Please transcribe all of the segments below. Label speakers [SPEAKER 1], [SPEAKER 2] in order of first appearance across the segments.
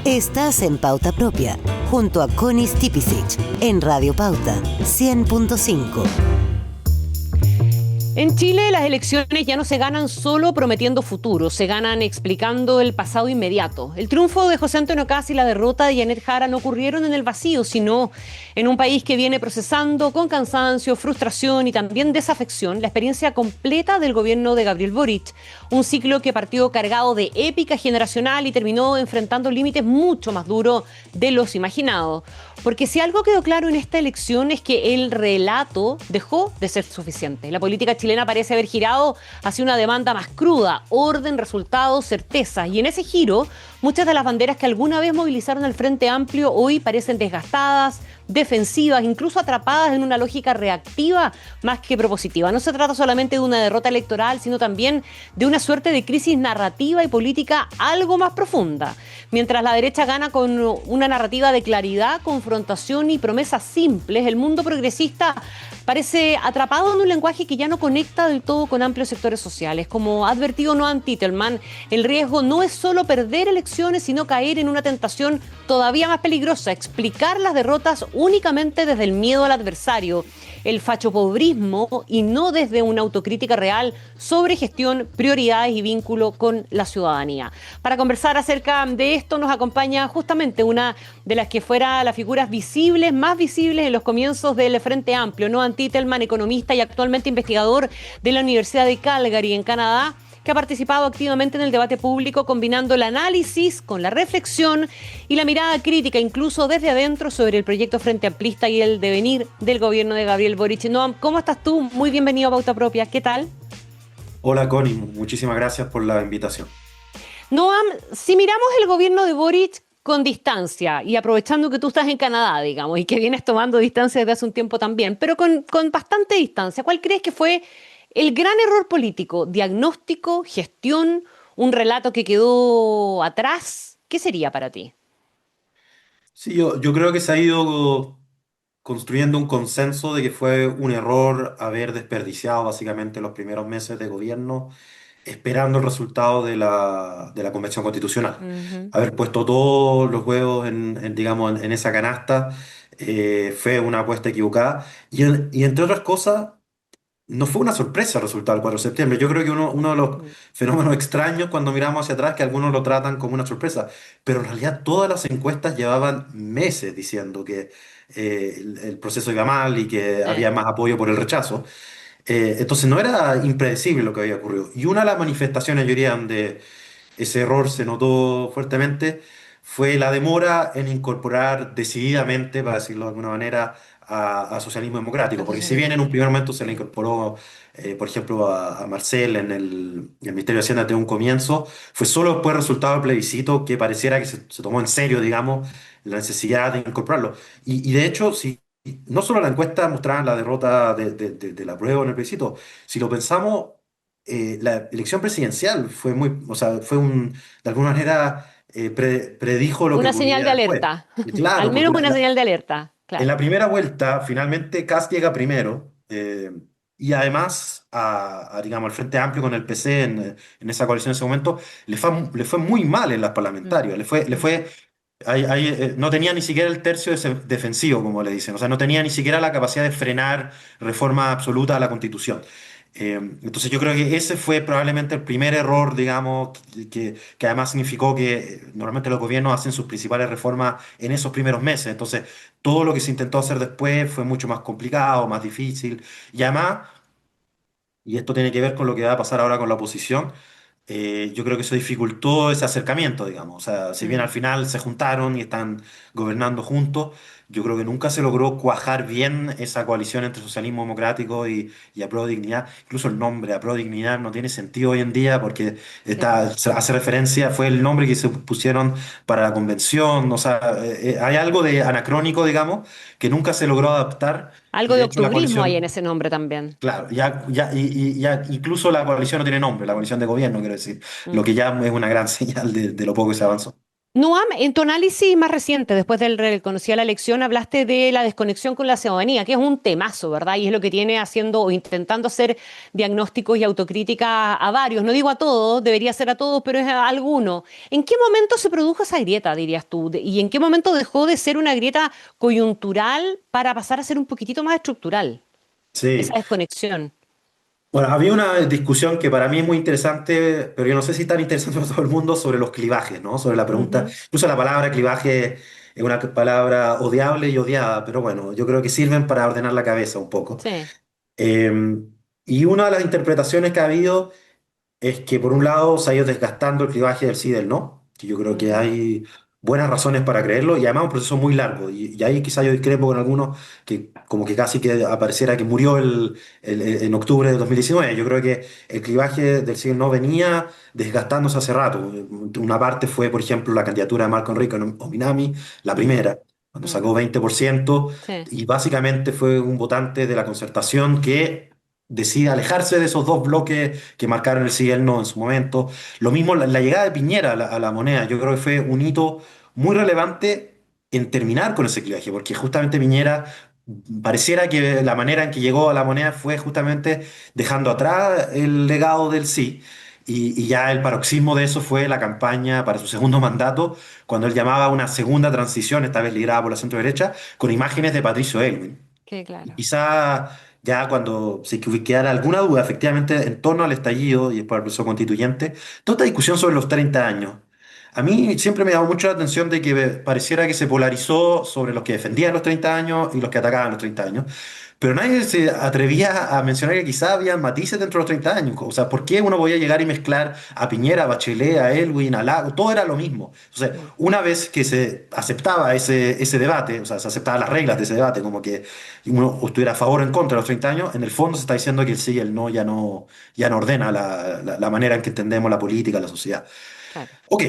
[SPEAKER 1] Estás en Pauta Propia, junto a Connie Stipicic, en Radio Pauta 100.5.
[SPEAKER 2] En Chile las elecciones ya no se ganan solo prometiendo futuro, se ganan explicando el pasado inmediato. El triunfo de José Antonio Kast y la derrota de Janet Jara no ocurrieron en el vacío, sino en un país que viene procesando con cansancio, frustración y también desafección la experiencia completa del gobierno de Gabriel Boric. Un ciclo que partió cargado de épica generacional y terminó enfrentando límites mucho más duros de los imaginados. Porque si algo quedó claro en esta elección es que el relato dejó de ser suficiente. La política chilena parece haber girado hacia una demanda más cruda: orden, resultados, certeza. Y en ese giro, muchas de las banderas que alguna vez movilizaron al Frente Amplio hoy parecen desgastadas, defensivas, incluso atrapadas en una lógica reactiva más que propositiva. No se trata solamente de una derrota electoral, sino también de una suerte de crisis narrativa y política algo más profunda. Mientras la derecha gana con una narrativa de claridad, confrontación y promesas simples, el mundo progresista parece atrapado en un lenguaje que ya no conecta del todo con amplios sectores sociales. Como ha advertido Noam Titelman, el riesgo no es solo perder elecciones, sino caer en una tentación todavía más peligrosa: explicar las derrotas únicamente desde el miedo al adversario, el fachopobrismo, y no desde una autocrítica real sobre gestión, prioridades y vínculo con la ciudadanía. Para conversar acerca de esto nos acompaña justamente una de las que fuera las figuras visibles, más visibles en los comienzos del Frente Amplio, Noam Titelman, economista y actualmente investigador de la Universidad de Calgary, en Canadá, que ha participado activamente en el debate público, combinando el análisis con la reflexión y la mirada crítica, incluso desde adentro, sobre el proyecto Frente Amplista y el devenir del gobierno de Gabriel Boric. Noam, ¿cómo estás tú? Muy bienvenido a Pauta Propia. ¿Qué tal?
[SPEAKER 3] Hola Connie, muchísimas gracias por la invitación.
[SPEAKER 2] Noam, si miramos el gobierno de Boric con distancia y aprovechando que tú estás en Canadá, digamos, y que vienes tomando distancia desde hace un tiempo también, pero con bastante distancia, ¿cuál crees que fue el gran error político? ¿Diagnóstico, gestión, un relato que quedó atrás? ¿Qué sería para ti?
[SPEAKER 3] Sí, yo creo que se ha ido construyendo un consenso de que fue un error haber desperdiciado básicamente los primeros meses de gobierno esperando el resultado de la Convención Constitucional.
[SPEAKER 2] Ujú.
[SPEAKER 3] Haber puesto todos los huevos digamos, en esa canasta fue una apuesta equivocada. Y entre otras cosas, no fue una sorpresa el resultado del 4 de septiembre. Yo creo que uno de los fenómenos extraños cuando miramos hacia atrás, que algunos lo tratan como una sorpresa, pero en realidad todas las encuestas llevaban meses diciendo que el proceso iba mal y que
[SPEAKER 2] Sí.
[SPEAKER 3] había más apoyo por el rechazo. Entonces no era impredecible lo que había ocurrido. Y una de las manifestaciones, yo diría, donde ese error se notó fuertemente fue la demora en incorporar decididamente, para decirlo de alguna manera, a socialismo democrático.
[SPEAKER 2] Al
[SPEAKER 3] Porque si bien
[SPEAKER 2] socialismo.
[SPEAKER 3] en un primer momento se le incorporó, por ejemplo, a Marcel en el Ministerio de Hacienda desde un comienzo, fue solo después del resultado del plebiscito que pareciera que se tomó en serio, digamos, la necesidad de incorporarlo. Y de hecho, si no solo la encuesta mostraba la derrota de la prueba en el plebiscito, si lo pensamos, la elección presidencial fue muy, o sea, de alguna manera predijo lo que
[SPEAKER 2] Una señal de
[SPEAKER 3] ocurriría después.
[SPEAKER 2] alerta,
[SPEAKER 3] Y
[SPEAKER 2] al
[SPEAKER 3] claro, porque
[SPEAKER 2] menos una señal de alerta,
[SPEAKER 3] en
[SPEAKER 2] claro.
[SPEAKER 3] la primera vuelta, finalmente Kast llega primero, y además digamos, al Frente Amplio con el PC en esa coalición en ese momento, le fue muy mal en las
[SPEAKER 2] Mm.
[SPEAKER 3] parlamentarias. No tenía ni siquiera el tercio defensivo, como le dicen. O sea, no tenía ni siquiera la capacidad de frenar reforma absoluta a la Constitución. Entonces yo creo que ese fue probablemente el primer error, digamos, que además significó que normalmente los gobiernos hacen sus principales reformas en esos primeros meses. Entonces todo lo que se intentó hacer después fue mucho más complicado, más difícil. Y además, y esto tiene que ver con lo que va a pasar ahora con la oposición, yo creo que eso dificultó ese acercamiento, digamos. O sea, si bien al
[SPEAKER 2] Mm.
[SPEAKER 3] final se juntaron y están gobernando juntos, yo creo que nunca se logró cuajar bien esa coalición entre socialismo democrático y Apruebo Dignidad. Incluso el nombre Apruebo Dignidad no tiene sentido hoy en día porque
[SPEAKER 2] Sí, po.
[SPEAKER 3] hace referencia, fue el nombre que se pusieron para la convención. O sea, hay algo de anacrónico, digamos, que nunca se logró adaptar. Y
[SPEAKER 2] Algo de
[SPEAKER 3] de hecho la
[SPEAKER 2] octubrismo hay en
[SPEAKER 3] coalición,
[SPEAKER 2] ese nombre también.
[SPEAKER 3] claro, ya incluso la coalición no tiene nombre, la coalición de gobierno, quiero decir, lo
[SPEAKER 2] Mm.
[SPEAKER 3] que ya es una gran señal de lo poco que se avanzó.
[SPEAKER 2] Noam, en tu análisis más reciente, después del reconocido la elección, hablaste de la desconexión con la ciudadanía, que es un temazo, ¿verdad? Y es lo que tiene haciendo o intentando hacer diagnósticos y autocrítica a varios. No digo a todos, debería ser a todos, pero es a alguno. ¿En qué momento se produjo esa grieta, dirías tú? ¿Y en qué momento dejó de ser una grieta coyuntural para pasar a ser un poquitito más estructural? Esa
[SPEAKER 3] Sí.
[SPEAKER 2] desconexión.
[SPEAKER 3] Bueno, había una discusión que para mí es muy interesante, pero yo no sé si tan interesante para todo el mundo, sobre los clivajes, ¿no? Sobre la pregunta,
[SPEAKER 2] Ujú.
[SPEAKER 3] incluso la palabra clivaje es una palabra odiable y odiada, pero bueno, yo creo que sirven para ordenar la cabeza un poco.
[SPEAKER 2] Sí.
[SPEAKER 3] Eh, y una de las interpretaciones que ha habido es que por un lado se ha ido desgastando el clivaje del sí y del no, que yo creo que
[SPEAKER 2] Ujú.
[SPEAKER 3] hay buenas razones para creerlo, y además un proceso muy largo, y ahí quizá yo discrepo con algunos que como que casi que apareciera que murió en octubre de 2019. Yo creo que el clivaje del sí y el no venía desgastándose hace rato. Una parte fue, por ejemplo, la candidatura de Marco Enrique Ominami, la primera, cuando
[SPEAKER 2] Mm.
[SPEAKER 3] sacó 20%,
[SPEAKER 2] Sí.
[SPEAKER 3] y básicamente fue un votante de la Concertación que decide alejarse de esos dos bloques que marcaron el sí y el no en su momento. Lo mismo la llegada de Piñera a la moneda, yo creo que fue un hito muy relevante en terminar con ese clivaje, porque justamente Piñera pareciera que la manera en que llegó a la moneda fue justamente dejando atrás el legado del sí. Y ya el paroxismo de eso fue la campaña para su segundo mandato, cuando él llamaba a una segunda transición, esta vez liderada por la centro derecha, con imágenes de Patricio Aylwin.
[SPEAKER 2] Qué claro.
[SPEAKER 3] Quizá ya cuando se quedara alguna duda, efectivamente, en torno al estallido y después al proceso constituyente, toda esta discusión sobre los 30 años. A mí siempre me llamó mucho la atención de que pareciera que se polarizó sobre los que defendían los 30 años y los que atacaban los 30 años. Pero nadie se atrevía a mencionar que quizá había matices dentro de los 30 años. O sea, ¿por qué uno podía llegar y mezclar a Piñera, a Bachelet, a Elwin, a Lago? Todo era lo mismo. Entonces,
[SPEAKER 2] Mm.
[SPEAKER 3] una vez que se aceptaba ese debate, o sea, se aceptaban las reglas de ese debate, como que uno estuviera a favor o en contra de los 30 años, en el fondo se está diciendo que el sí y el no ya no ordena la manera en que entendemos la política, la sociedad.
[SPEAKER 2] Claro.
[SPEAKER 3] Ok,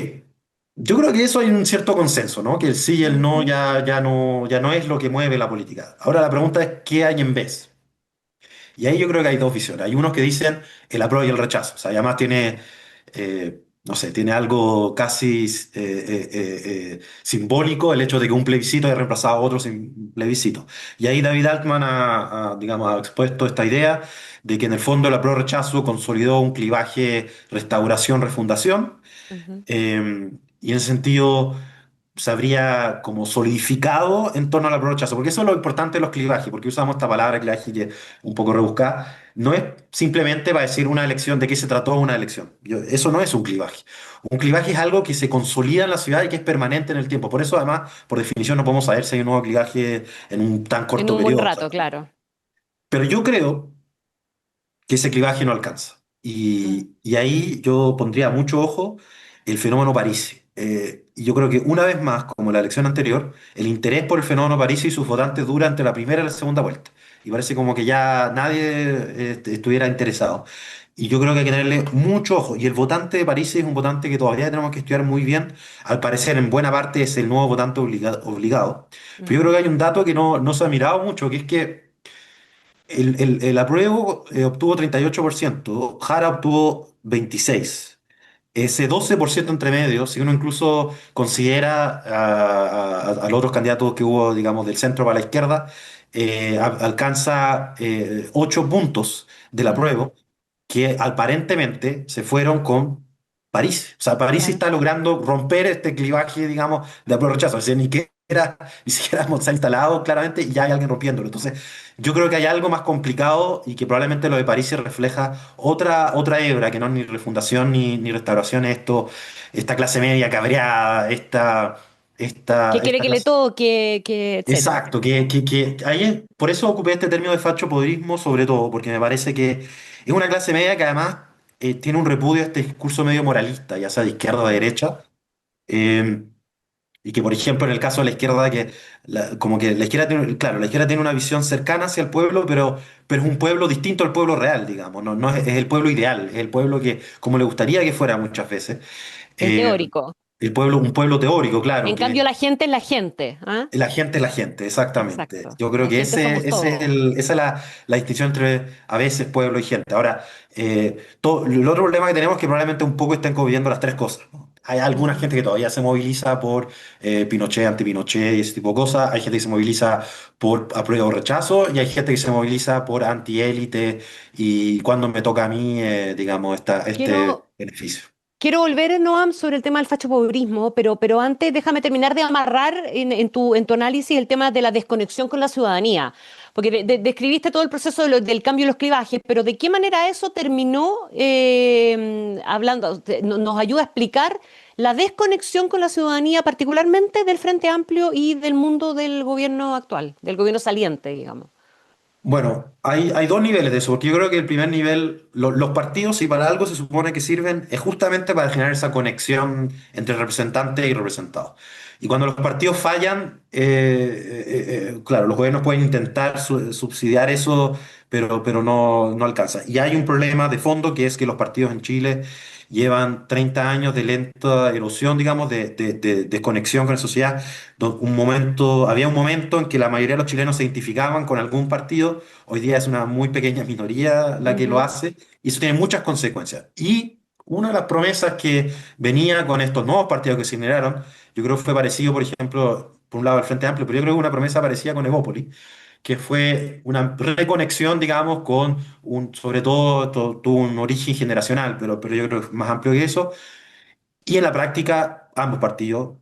[SPEAKER 3] yo creo que eso hay un cierto consenso, ¿no? Que el sí y el no
[SPEAKER 2] Ujú.
[SPEAKER 3] ya no es lo que mueve la política. Ahora la pregunta es, ¿qué hay en vez? Y ahí yo creo que hay dos visiones. Hay unos que dicen el apruebo y el rechazo. O sea, y además tiene, no sé, tiene algo casi simbólico el hecho de que un plebiscito haya reemplazado a otro sin plebiscito. Y ahí David Altman digamos, ha expuesto esta idea de que en el fondo el apruebo rechazo consolidó un clivaje restauración-refundación.
[SPEAKER 2] Ujú.
[SPEAKER 3] Y en ese sentido se habría como solidificado en torno al apruebo rechazo, porque eso es lo importante de los clivajes, porque usamos esta palabra clivaje que es un poco rebuscada, no es simplemente para decir una elección, de qué se trató una elección. Eso no es un clivaje. Un clivaje es algo que se consolida en la ciudad y que es permanente en el tiempo. Por eso, además, por definición, no podemos saber si hay un nuevo clivaje en un tan
[SPEAKER 2] En
[SPEAKER 3] corto
[SPEAKER 2] un buen
[SPEAKER 3] periodo.
[SPEAKER 2] rato, claro.
[SPEAKER 3] Pero yo creo que ese clivaje no alcanza.
[SPEAKER 2] Mm.
[SPEAKER 3] Y ahí yo pondría mucho ojo el fenómeno París. Y yo creo que una vez más, como en la elección anterior, el interés por el fenómeno París y sus votantes dura entre la primera y la segunda vuelta. Y parece como que ya nadie estuviera interesado. Y yo creo que hay que tenerle mucho ojo. Y el votante de París es un votante que todavía tenemos que estudiar muy bien. Al parecer, en buena parte es el nuevo votante obligado. Pero yo creo
[SPEAKER 2] Ujú.
[SPEAKER 3] que hay un dato que no se ha mirado mucho, que es que el apruebo obtuvo 38%, Jara obtuvo 26%. Ese 12% entre medio, si uno incluso considera a los otros candidatos que hubo, digamos, del centro para la izquierda, alcanza 8 puntos del
[SPEAKER 2] Mm.
[SPEAKER 3] apruebo, que aparentemente se fueron con París. O sea, París
[SPEAKER 2] Claro.
[SPEAKER 3] está logrando romper este clivaje, digamos, de apruebo-rechazo. O sea, ni siquiera se ha instalado claramente y ya hay alguien rompiéndolo. Entonces, yo creo que hay algo más complicado y que probablemente lo de París se refleja otra hebra, que no es ni refundación ni restauración, es esta clase media cabreada,
[SPEAKER 2] Que quiere
[SPEAKER 3] esta
[SPEAKER 2] que le
[SPEAKER 3] clase.
[SPEAKER 2] toque, que etcétera.
[SPEAKER 3] Exacto, que ahí por eso ocupé este término de facho-podrismo, sobre todo, porque me parece que es una clase media que además tiene un repudio a este discurso medio moralista, ya sea de izquierda o de derecha. eh, y que, por ejemplo, en el caso de la izquierda, como que la izquierda tiene, claro, la izquierda tiene una visión cercana hacia el pueblo, pero es un pueblo distinto al pueblo real, digamos. No es el pueblo ideal, es el pueblo que, como le gustaría que fuera muchas veces.
[SPEAKER 2] El
[SPEAKER 3] Eh,
[SPEAKER 2] teórico.
[SPEAKER 3] un pueblo teórico, claro,
[SPEAKER 2] En
[SPEAKER 3] que
[SPEAKER 2] cambio, la gente es la gente. ¿Ah?
[SPEAKER 3] la gente es la gente, exactamente.
[SPEAKER 2] Exacto.
[SPEAKER 3] Yo creo
[SPEAKER 2] La
[SPEAKER 3] que
[SPEAKER 2] gente somos todos.
[SPEAKER 3] esa es la distinción entre a veces pueblo y gente. Ahora, el otro problema que tenemos es que probablemente un poco estén conviviendo las tres cosas, ¿no? Hay alguna gente que todavía se moviliza por Pinochet, anti-Pinochet y ese tipo de cosas. Hay gente que se moviliza por apruebo o rechazo y hay gente que se moviliza por anti-élite y cuando me toca a mí, digamos, este
[SPEAKER 2] Quiero,
[SPEAKER 3] beneficio.
[SPEAKER 2] quiero volver, Noam, sobre el tema del fachopobrismo, pero antes déjame terminar de amarrar en tu análisis el tema de la desconexión con la ciudadanía. Porque describiste todo el proceso del cambio de los clivajes, pero ¿de qué manera eso terminó hablando? Nos ayuda a explicar la desconexión con la ciudadanía, particularmente del Frente Amplio y del mundo del gobierno actual, del gobierno saliente, digamos.
[SPEAKER 3] Bueno, hay dos niveles de eso, porque yo creo que el primer nivel, los partidos, si para algo se supone que sirven, es justamente para generar esa conexión entre representantes y representados. Y cuando los partidos fallan, claro, los gobiernos pueden intentar subsidiar eso, pero no alcanza. Y hay un problema de fondo que es que los partidos en Chile llevan 30 años de lenta erosión, digamos, de desconexión con la sociedad. Había un momento en que la mayoría de los chilenos se identificaban con algún partido. Hoy día es una muy pequeña minoría la que lo
[SPEAKER 2] Ujú,
[SPEAKER 3] hace y eso tiene muchas consecuencias. Y una de las promesas que venía con estos nuevos partidos que se generaron, yo creo que fue parecido, por ejemplo, por un lado al Frente Amplio, pero yo creo que una promesa parecida con Evópolis, que fue una reconexión, digamos, con sobre todo, tuvo un origen generacional, pero yo creo que es más amplio que eso, y en la práctica, ambos partidos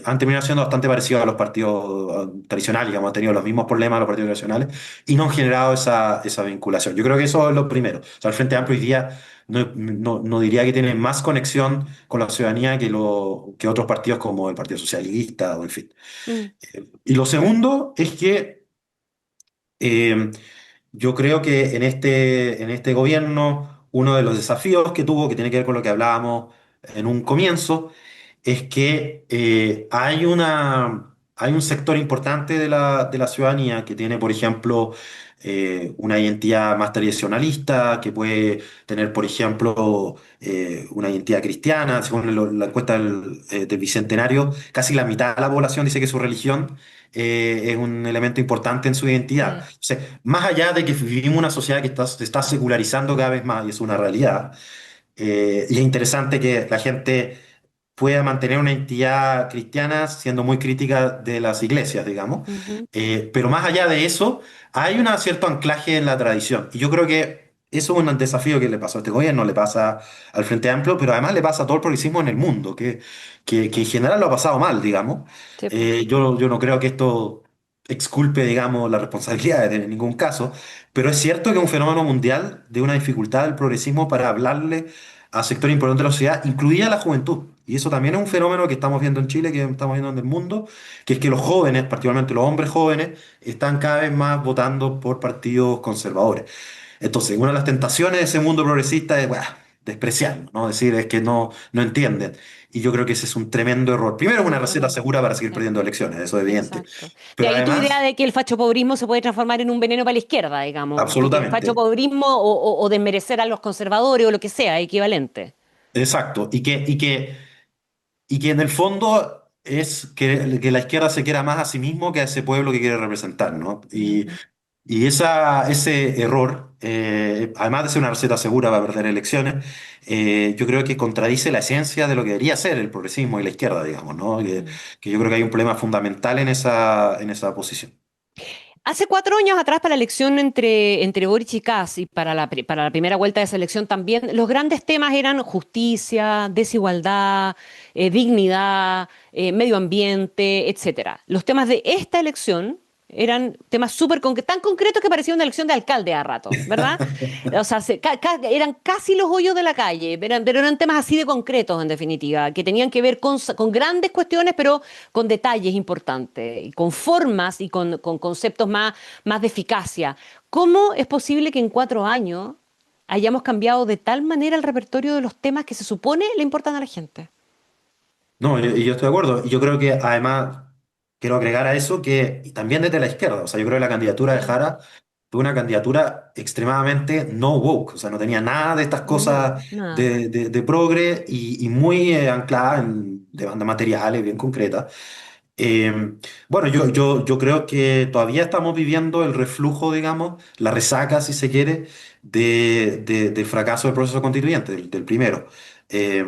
[SPEAKER 3] han terminado siendo bastante parecidos a los partidos tradicionales, digamos, han tenido los mismos problemas los partidos tradicionales y no han generado esa vinculación. Yo creo que eso es lo primero. O sea, el Frente Amplio hoy día no diría que tiene más conexión con la ciudadanía que otros partidos como el Partido Socialista o en fin.
[SPEAKER 2] mm,
[SPEAKER 3] Y lo segundo es que eh, yo creo que en este gobierno uno de los desafíos que tuvo, que tiene que ver con lo que hablábamos en un comienzo, es que hay un sector importante de la ciudadanía que tiene, por ejemplo, una identidad más tradicionalista, que puede tener, por ejemplo, una identidad cristiana. Según la encuesta del Bicentenario, casi la mitad de la población dice que su religión es un elemento importante en su identidad.
[SPEAKER 2] sí.
[SPEAKER 3] O sea, más allá de que vivimos una sociedad que se está secularizando cada vez más, y es una realidad, y es interesante que la gente pueda mantener una identidad cristiana siendo muy crítica de las iglesias, digamos.
[SPEAKER 2] Ujú.
[SPEAKER 3] Pero más allá de eso, hay un cierto anclaje en la tradición. Y yo creo que eso es un desafío que le pasó a este gobierno, le pasa al Frente Amplio, pero además le pasa a todo el progresismo en el mundo, que en general lo ha pasado mal, digamos.
[SPEAKER 2] Sí, po.
[SPEAKER 3] Yo no creo que esto exculpe, digamos, la responsabilidad en ningún caso, pero es cierto que es un fenómeno mundial de una dificultad del progresismo para hablarle a sectores importantes de la sociedad, incluida la juventud. Y eso también es un fenómeno que estamos viendo en Chile, que estamos viendo en el mundo, que es que los jóvenes, particularmente los hombres jóvenes, están cada vez más votando por partidos conservadores. Entonces, una de las tentaciones de ese mundo progresista es, bueno, despreciarlo, ¿no? Decir, es que no entienden. Y yo creo que ese es un tremendo error. Primero, es una
[SPEAKER 2] Tremendo
[SPEAKER 3] receta
[SPEAKER 2] error.
[SPEAKER 3] segura para seguir
[SPEAKER 2] Sí,
[SPEAKER 3] perdiendo elecciones, eso es evidente.
[SPEAKER 2] exacto. De
[SPEAKER 3] Pero
[SPEAKER 2] ahí tu idea
[SPEAKER 3] además,
[SPEAKER 2] de que el fachopobrismo se puede transformar en un veneno para la izquierda, digamos, porque el
[SPEAKER 3] absolutamente,
[SPEAKER 2] fachopobrismo o desmerecer a los conservadores o lo que sea, equivalente.
[SPEAKER 3] exacto. Y que en el fondo es que la izquierda se quiera más a sí mismo que a ese pueblo que quiere representar, ¿no?
[SPEAKER 2] Ujú.
[SPEAKER 3] Y ese error, además de ser una receta segura para perder elecciones, yo creo que contradice la esencia de lo que debería ser el progresismo y la izquierda, digamos, ¿no?
[SPEAKER 2] Mm.
[SPEAKER 3] Que yo creo que hay un problema fundamental en esa posición.
[SPEAKER 2] Hace 4 años atrás, para la elección entre Boric y Kast, y para la primera vuelta de esa elección también, los grandes temas eran justicia, desigualdad, dignidad, medio ambiente, etcétera. Los temas de esta elección eran temas tan concretos que parecía una elección de alcalde a rato, ¿verdad? O sea, eran casi los hoyos de la calle, pero eran temas así de concretos, en definitiva, que tenían que ver con grandes cuestiones, pero con detalles importantes, y con formas y con conceptos más de eficacia. ¿Cómo es posible que en 4 años hayamos cambiado de tal manera el repertorio de los temas que se supone le importan a la gente?
[SPEAKER 3] No, y yo estoy de acuerdo. Y yo creo que además quiero agregar a eso que y también desde la izquierda, o sea, yo creo que la candidatura de
[SPEAKER 2] Mm.
[SPEAKER 3] Jara fue una candidatura extremadamente no woke, o sea, no tenía nada de estas
[SPEAKER 2] No,
[SPEAKER 3] cosas
[SPEAKER 2] nada.
[SPEAKER 3] de progre y muy anclada en demandas materiales bien concretas. Eh, bueno, yo creo que todavía estamos viviendo el reflujo, digamos, la resaca, si se quiere, del fracaso del proceso constituyente, del primero. Eh,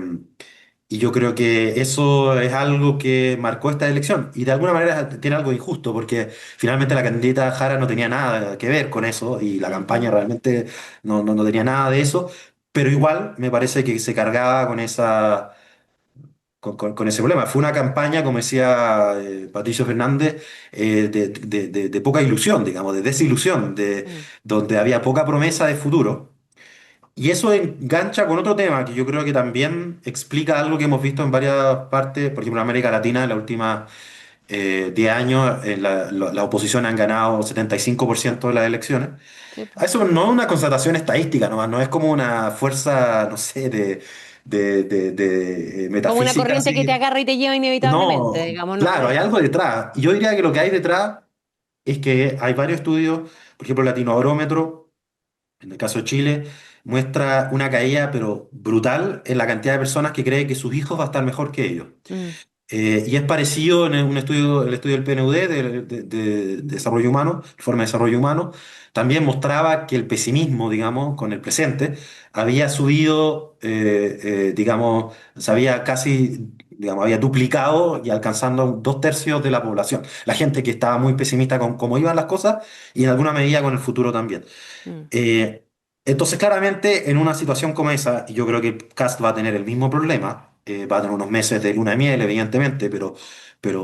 [SPEAKER 3] Y yo creo que eso es algo que marcó esta elección. Y de alguna manera tiene algo injusto, porque finalmente la candidata Jara no tenía nada que ver con eso y la campaña
[SPEAKER 2] Ujú.
[SPEAKER 3] realmente no tenía nada de eso. Pero igual me parece que se cargaba con con ese problema. Fue una campaña, como decía Patricio Fernández, de poca ilusión, digamos, de desilusión,
[SPEAKER 2] Mm.
[SPEAKER 3] donde había poca promesa de futuro. Y eso engancha con otro tema que yo creo que también explica algo que hemos visto en varias partes, por ejemplo, en América Latina, en los últimos 10 años, la oposición han ganado 75% de las elecciones.
[SPEAKER 2] Sí, po.
[SPEAKER 3] Eso no es una constatación estadística nomás, no es como una fuerza, no sé, de
[SPEAKER 2] Como una
[SPEAKER 3] metafísica,
[SPEAKER 2] corriente que te
[SPEAKER 3] así.
[SPEAKER 2] agarra y te lleva inevitablemente,
[SPEAKER 3] No,
[SPEAKER 2] digamos, no
[SPEAKER 3] claro, hay
[SPEAKER 2] es.
[SPEAKER 3] algo detrás. Y yo diría que lo que hay detrás es que hay varios estudios, por ejemplo, el Latinobarómetro, en el caso de Chile, muestra una caída, pero brutal, en la cantidad de personas que creen que sus hijos va a estar mejor que ellos.
[SPEAKER 2] Mm,
[SPEAKER 3] Y es parecido en un estudio, el estudio del PNUD, de desarrollo humano, informe de desarrollo humano, también mostraba que el pesimismo, digamos, con el presente, había subido, digamos, se había casi, digamos, había duplicado y alcanzando 2/3 de la población. La gente que estaba muy pesimista con cómo iban las cosas y en alguna medida con el futuro también.
[SPEAKER 2] mm,
[SPEAKER 3] Eh, entonces, claramente, en una situación como esa, y yo creo que Cast va a tener el mismo problema, va a tener unos meses de luna de miel, evidentemente, pero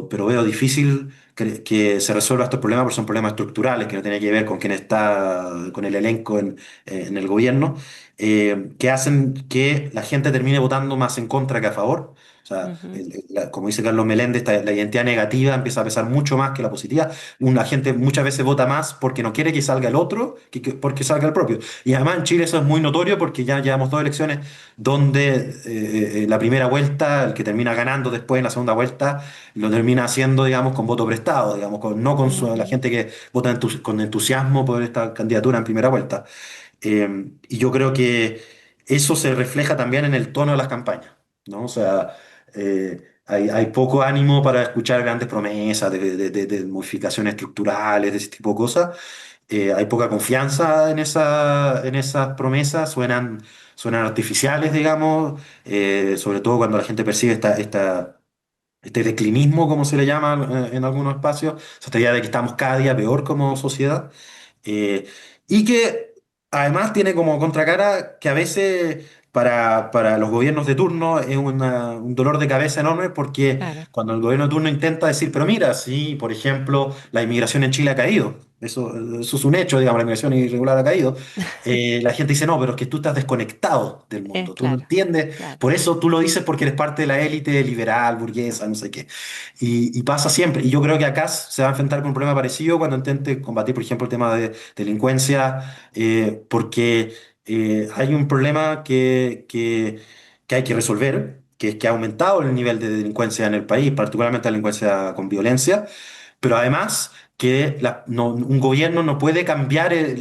[SPEAKER 3] veo difícil que se resuelva estos problemas porque son problemas estructurales que no tienen que ver con quién está, con el elenco en el gobierno, que hacen que la gente termine votando más en contra que a favor. O sea,
[SPEAKER 2] ujú.
[SPEAKER 3] como dice Carlos Meléndez, la identidad negativa empieza a pesar mucho más que la positiva. Una gente muchas veces vota más porque no quiere que salga el otro que porque salga el propio. Y además en Chile eso es muy notorio porque ya llevamos dos elecciones donde la primera vuelta, el que termina ganando después en la segunda vuelta, lo termina haciendo, digamos, con voto prestado, digamos, no con la
[SPEAKER 2] Ujú.
[SPEAKER 3] gente que vota con entusiasmo por esta candidatura en primera vuelta. Y yo creo que eso se refleja también en el tono de las campañas, ¿no? O sea, hay poco ánimo para escuchar grandes promesas de modificaciones estructurales, de ese tipo de cosas. Hay poca confianza en esas promesas, suenan artificiales, digamos, sobre todo cuando la gente percibe este declinismo, como se le llama en algunos espacios, o sea, esta idea de que estamos cada día peor como sociedad. Eh, y que además tiene como contracara que a veces para los gobiernos de turno es un dolor de cabeza enorme porque
[SPEAKER 2] Claro.
[SPEAKER 3] cuando el gobierno de turno intenta decir, pero mira, si por ejemplo la inmigración en Chile ha caído, eso es un hecho, digamos, la inmigración irregular ha caído, la gente dice, no, pero es que tú estás desconectado del mundo, tú no
[SPEAKER 2] Claro,
[SPEAKER 3] entiendes,
[SPEAKER 2] claro.
[SPEAKER 3] por eso tú lo dices porque eres parte de la élite liberal, burguesa, no sé qué. Y pasa siempre. Y yo creo que acá se va a enfrentar con un problema parecido cuando intente combatir, por ejemplo, el tema de delincuencia, porque hay un problema que hay que resolver, que es que ha aumentado el nivel de delincuencia en el país, particularmente la delincuencia con violencia, pero además que un gobierno no puede cambiar al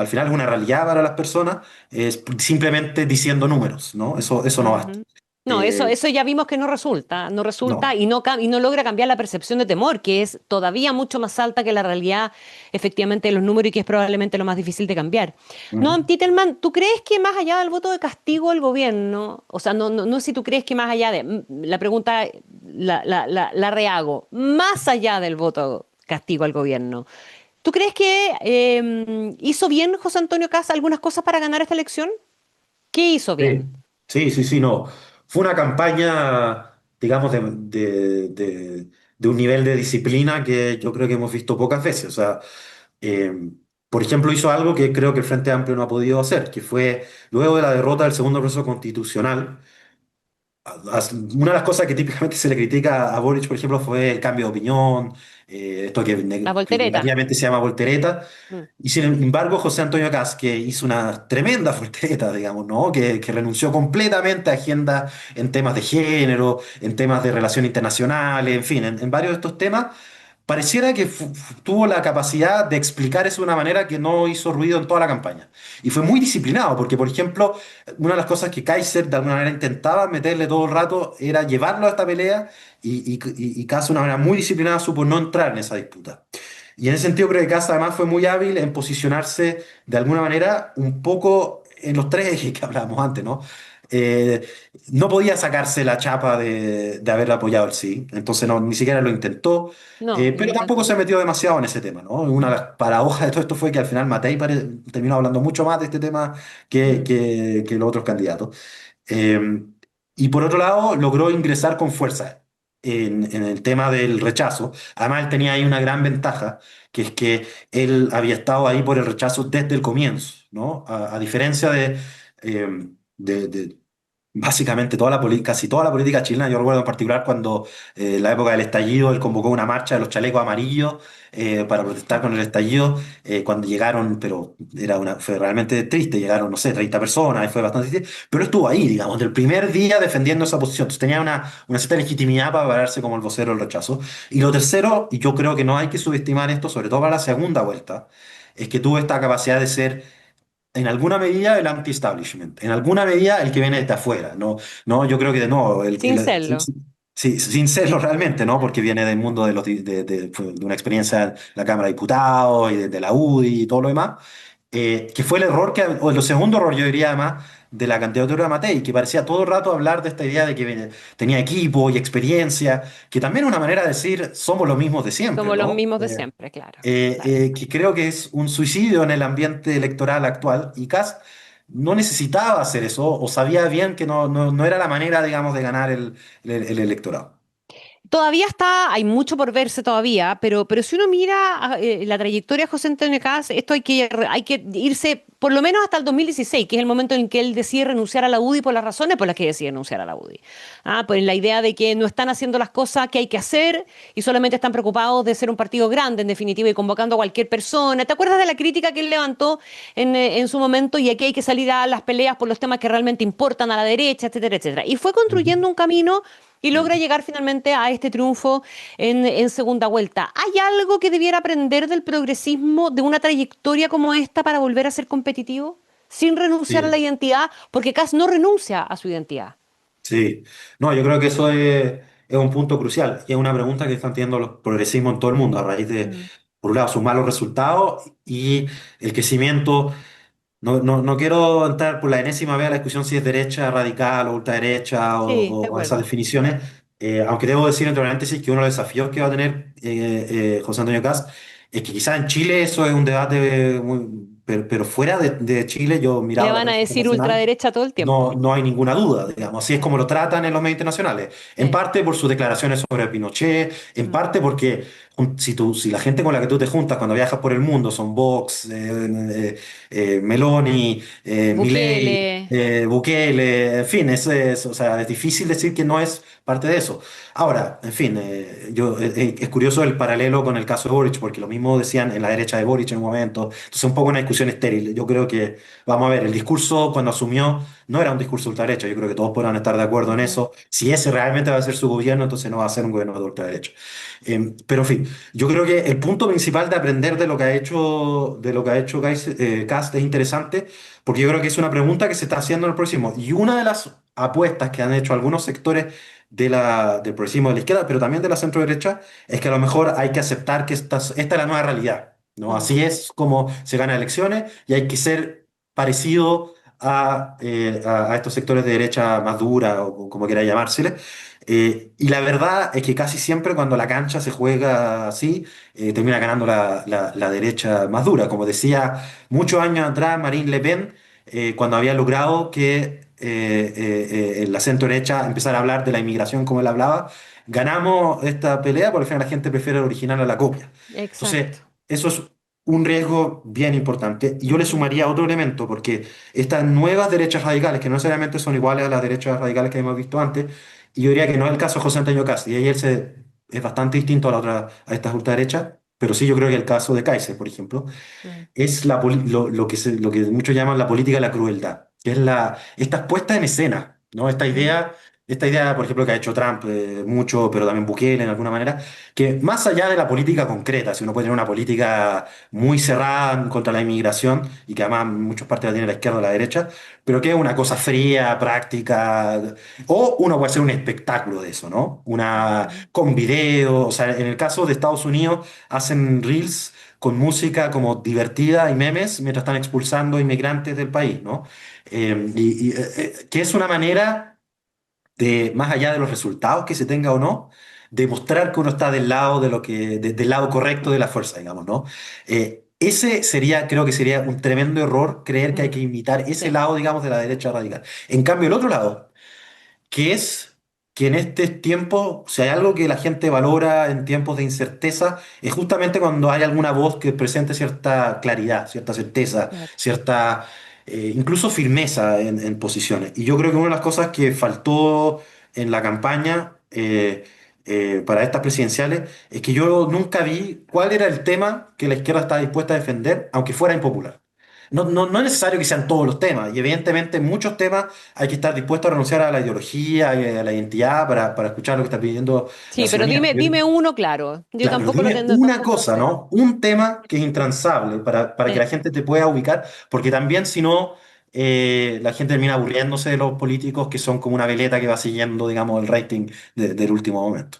[SPEAKER 3] final es una realidad para las personas, es simplemente diciendo números, ¿no? Eso no basta.
[SPEAKER 2] Ujú. No, eso,
[SPEAKER 3] Eh,
[SPEAKER 2] eso ya vimos que no resulta, no resulta
[SPEAKER 3] no.
[SPEAKER 2] y no logra cambiar la percepción de temor, que es todavía mucho más alta que la realidad, efectivamente, de los números y que es probablemente lo más difícil de cambiar.
[SPEAKER 3] Ujú.
[SPEAKER 2] No, Titelman, ¿tú crees que más allá del voto de castigo al gobierno, o sea, no si tú crees que más allá de, la pregunta la rehago, más allá del voto castigo al gobierno, ¿tú crees que hizo bien José Antonio Caz algunas cosas para ganar esta elección? ¿Qué hizo
[SPEAKER 3] Sí,
[SPEAKER 2] bien?
[SPEAKER 3] sí, no. Fue una campaña, digamos, de un nivel de disciplina que yo creo que hemos visto pocas veces. O sea, eh, por ejemplo, hizo algo que creo que el Frente Amplio no ha podido hacer, que fue, luego de la derrota del segundo proceso constitucional, una de las cosas que típicamente se le critica a Boric, por ejemplo, fue el cambio de opinión, esto
[SPEAKER 2] La
[SPEAKER 3] que
[SPEAKER 2] voltereta.
[SPEAKER 3] negativamente se llama voltereta.
[SPEAKER 2] Mm.
[SPEAKER 3] Y sin embargo, José Antonio Caz, que hizo una tremenda voltereta, digamos, ¿no? Que renunció completamente a agenda en temas de género, en temas de relaciones internacionales, en fin, en varios de estos temas, pareciera que tuvo la capacidad de explicar eso de una manera que no hizo ruido en toda la campaña. Y fue muy disciplinado, porque, por ejemplo, una de las cosas que Kaiser de alguna manera intentaba meterle todo el rato era llevarlo a esta pelea y Kaz de una manera muy disciplinada supo no entrar en esa disputa. Y en ese sentido creo que Kaz además fue muy hábil en posicionarse de alguna manera un poco en los tres ejes que hablábamos antes, ¿no? eh, no podía sacarse la chapa de haber apoyado el sí, entonces no, ni siquiera lo intentó,
[SPEAKER 2] No, ni lo
[SPEAKER 3] pero tampoco
[SPEAKER 2] intentó.
[SPEAKER 3] se metió demasiado en ese tema, ¿no? Una de las paradojas de todo esto fue que al final Matei terminó hablando mucho más de este tema
[SPEAKER 2] Mm.
[SPEAKER 3] que los otros candidatos. Eh, y por otro lado, logró ingresar con fuerza en el tema del rechazo. Además, él tenía ahí una gran ventaja, que es que él había estado ahí por el rechazo desde el comienzo, ¿no? A diferencia eh, de básicamente casi toda la política chilena. Yo recuerdo en particular cuando en la época del estallido él convocó una marcha de los chalecos amarillos para protestar con el estallido, cuando llegaron, pero fue realmente triste, llegaron, no sé, 30 personas, y fue bastante triste, pero él estuvo ahí, digamos, del primer día defendiendo esa posición. Entonces tenía una cierta legitimidad para pararse como el vocero del rechazo. Y lo tercero, y yo creo que no hay que subestimar esto, sobre todo para la segunda vuelta, es que tuvo esta capacidad de ser en alguna medida el anti-establishment, en alguna medida el que viene desde afuera, ¿no? No, yo creo que de nuevo,
[SPEAKER 2] Sin serlo.
[SPEAKER 3] sí, sin serlo realmente, ¿no? Porque viene del mundo de una experiencia en la Cámara de Diputados y de la UDI y todo lo demás, que fue el error o el segundo error, yo diría además, de la candidatura de Matei, que parecía todo el rato hablar de esta idea de que tenía equipo y experiencia, que también es una manera de decir somos los mismos de siempre,
[SPEAKER 2] Somos los
[SPEAKER 3] ¿no?
[SPEAKER 2] mismos de siempre, claro, claro.
[SPEAKER 3] Que creo que es un suicidio en el ambiente electoral actual, y Kast no necesitaba hacer eso o sabía bien que no era la manera, digamos, de ganar el electorado.
[SPEAKER 2] Todavía está, hay mucho por verse todavía, pero si uno mira la trayectoria de José Antonio Caz, esto hay que irse por lo menos hasta el 2016, que es el momento en que él decide renunciar a la UDI por las razones por las que decide renunciar a la UDI. Pues la idea de que no están haciendo las cosas que hay que hacer y solamente están preocupados de ser un partido grande, en definitiva, y convocando a cualquier persona. ¿Te acuerdas de la crítica que él levantó en su momento? Y aquí hay que salir a las peleas por los temas que realmente importan a la derecha, etcétera, etcétera. Y fue
[SPEAKER 3] Ujú.
[SPEAKER 2] construyendo un camino y logra llegar finalmente a este triunfo en segunda vuelta. ¿Hay algo que debiera aprender del progresismo de una trayectoria como esta para volver a ser competitivo? Sin renunciar a la
[SPEAKER 3] Sí,
[SPEAKER 2] identidad, porque Kass no renuncia a su identidad.
[SPEAKER 3] sí. No, yo creo que eso es un punto crucial y es una pregunta que están teniendo los progresismos en todo el mundo a raíz de,
[SPEAKER 2] Mm.
[SPEAKER 3] por un lado, sus malos resultados y el crecimiento. No quiero entrar por la enésima vez a la discusión si es derecha radical o ultraderecha
[SPEAKER 2] Sí, de
[SPEAKER 3] o esas
[SPEAKER 2] acuerdo.
[SPEAKER 3] definiciones, aunque debo decir entre paréntesis que uno de los desafíos que va a tener José Antonio Caz es que quizás en Chile eso es un debate pero fuera de Chile, yo
[SPEAKER 2] Le
[SPEAKER 3] mirado la
[SPEAKER 2] van a
[SPEAKER 3] prensa
[SPEAKER 2] decir
[SPEAKER 3] internacional,
[SPEAKER 2] ultraderecha todo el tiempo.
[SPEAKER 3] no hay ninguna duda, digamos. Así es como lo tratan en los medios internacionales. En
[SPEAKER 2] Sí.
[SPEAKER 3] parte por sus declaraciones sobre Pinochet, en
[SPEAKER 2] Mm.
[SPEAKER 3] parte porque si la gente con la que tú te juntas cuando viajas por el mundo son Vox, Meloni, Milei,
[SPEAKER 2] Bukele.
[SPEAKER 3] Bukele, en fin, o sea, es difícil decir que no es parte de eso. Ahora, en fin, es curioso el paralelo con el caso de Boric, porque lo mismo decían en la derecha de Boric en un momento. Entonces, un poco una discusión estéril. Yo creo que, vamos a ver, el discurso cuando asumió no era un discurso ultraderecha. Yo creo que todos podrán estar de acuerdo en
[SPEAKER 2] Ujú.
[SPEAKER 3] eso. Si ese realmente va a ser su gobierno, entonces no va a ser un gobierno de ultraderecha. Pero, en fin, yo creo que el punto principal de aprender de lo que ha hecho Kast es interesante, porque yo creo que es una pregunta que se está haciendo en el próximo. Y una de las apuestas que han hecho algunos sectores del progresismo de la izquierda, pero también de la centro derecha, es que a lo mejor hay que aceptar que esta es la nueva realidad, ¿no?
[SPEAKER 2] Mm.
[SPEAKER 3] Así es como se ganan elecciones y hay que ser parecido a estos sectores de derecha más dura o como quiera llamársele. Y la verdad es que casi siempre cuando la cancha se juega así, termina ganando la derecha más dura. Como decía muchos años atrás Marine Le Pen, cuando había logrado que la centro derecha empezara a hablar de la inmigración como él hablaba, ganamos esta pelea porque al final la gente prefiere el original a la copia.
[SPEAKER 2] Exacto.
[SPEAKER 3] Entonces, eso es un riesgo bien importante. Y yo le
[SPEAKER 2] Ujú.
[SPEAKER 3] sumaría otro elemento, porque estas nuevas derechas radicales, que no necesariamente son iguales a las derechas radicales que hemos visto antes, y yo diría que no es el caso de José Antonio Cast, y ahí es bastante distinto a estas ultraderechas, pero sí yo creo que el caso de Kaiser, por ejemplo,
[SPEAKER 2] Mm.
[SPEAKER 3] es lo que muchos llaman la política de la crueldad, que es esta puesta en escena, ¿no?
[SPEAKER 2] Mm.
[SPEAKER 3] Esta idea, por ejemplo, que ha hecho Trump mucho, pero también Bukele en alguna manera, que más allá de la política concreta, si uno puede tener una política muy cerrada contra la inmigración, y que además en muchas partes la tiene la izquierda o la derecha, pero que es una cosa fría, práctica, o uno puede hacer un espectáculo de eso, ¿no?
[SPEAKER 2] Ujú.
[SPEAKER 3] Con video, o sea, en el caso de Estados Unidos, hacen reels con música como divertida y memes mientras están expulsando inmigrantes del país, ¿no? Que es una manera de, más allá de los resultados que se tenga o no, demostrar que uno está del lado de del lado correcto de la fuerza, digamos, ¿no? Ese sería, creo que sería un tremendo error creer que hay
[SPEAKER 2] Mm,
[SPEAKER 3] que imitar ese
[SPEAKER 2] sí.
[SPEAKER 3] lado, digamos, de la derecha radical. En cambio, el otro lado, que es que en este tiempo, si hay algo que la gente valora en tiempos de incerteza, es justamente cuando hay alguna voz que presente cierta claridad, cierta certeza,
[SPEAKER 2] Claro.
[SPEAKER 3] cierta, incluso firmeza en posiciones. Y yo creo que una de las cosas que faltó en la campaña para estas presidenciales es que yo nunca vi cuál era el tema que la izquierda estaba dispuesta a defender, aunque fuera impopular. No es necesario que sean todos los temas, y evidentemente en muchos temas hay que estar dispuesto a renunciar a la ideología y a la identidad para escuchar lo que está pidiendo la
[SPEAKER 2] Sí, pero
[SPEAKER 3] ciudadanía.
[SPEAKER 2] dime uno claro. Yo
[SPEAKER 3] Claro, pero
[SPEAKER 2] tampoco
[SPEAKER 3] dime
[SPEAKER 2] pretendo
[SPEAKER 3] una
[SPEAKER 2] tampoco
[SPEAKER 3] cosa,
[SPEAKER 2] ser.
[SPEAKER 3] ¿no? Un tema que es intransable para que la
[SPEAKER 2] Sí.
[SPEAKER 3] gente te pueda ubicar, porque también si no, la gente termina aburriéndose de los políticos que son como una veleta que va siguiendo, digamos, el rating del último momento.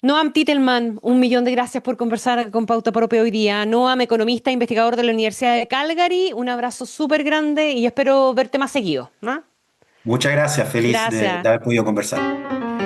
[SPEAKER 2] Noam Titelman, un millón de gracias por conversar con Pauta Propia hoy día. Noam, economista, investigador de la Universidad de Calgary, un abrazo súper grande y espero verte más seguido, ¿no?
[SPEAKER 3] Muchas gracias, feliz
[SPEAKER 2] Gracias.
[SPEAKER 3] de haber podido conversar.